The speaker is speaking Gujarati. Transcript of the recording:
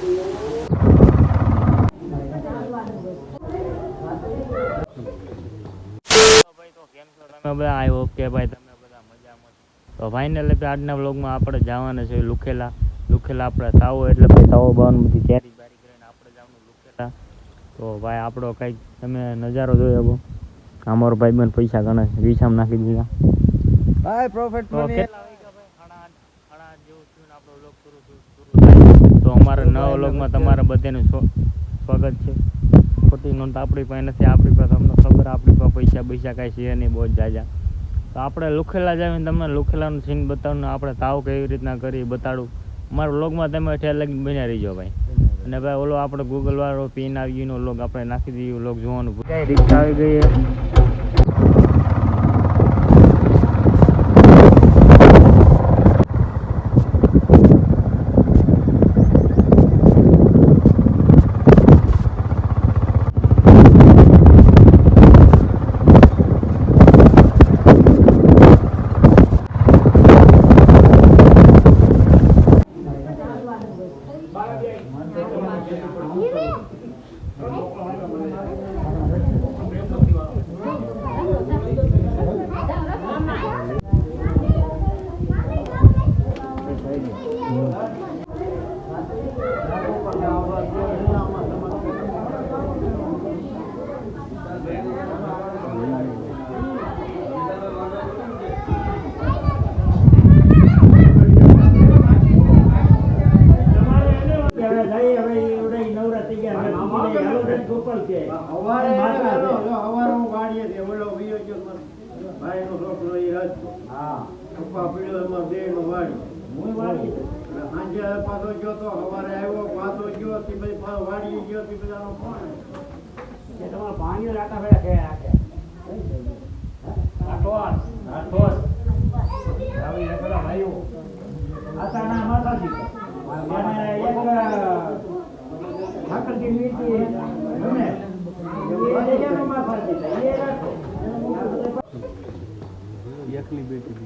આઈ હોપ કે ભાઈ તમે બધા મજામાં. તો ફાઇનલી આજના વ્લોગમાં આપણે જવાના છે લુખેલા. આપણે તાવો એટલે ભાઈ તાવો બાવાનું બધી તૈયારી બારી કરીને આપણે જવાનું લુખેલા. તો ભાઈ આપણો કંઈક તમે નજારો જોઈ શકો. અમારો ભાઈબંધ પૈસા ઘણા રીસામાં નાખી દીધા. ભાઈ પ્રોફિટ મની કેટલા વાગ્યા ભાઈ? સાડા આઠ જેવું થયું ને આપણો વ્લોગ શરૂ થાય. તો અમારા નવા વ્લોગમાં તમારા બધાનું સ્વાગત છે. ખોટી નોંધ આપણી પાસે નથી. આપણી પાસે તમને ખબર, આપણી પાસે પૈસા કાંઈ છે નહીં બહુ જાજા. તો આપણે લુખેલા જાવીને તમને લુખેલાનું સીન બતાવું, આપણે તાવ કેવી રીતના કરી બતાડું. અમારા વ્લોગમાં તમે ઠેર લગીને બન્યા રહીજો ભાઈ. અને ભાઈ ઓલો આપણે ગૂગલ વાળો પિન આવી ગયો વ્લોગ આપણે નાખી દઈએ. વ્લોગ જોવાનું ભૂલાય. રિક્ષા આવી ગઈ. એકલી બેઠી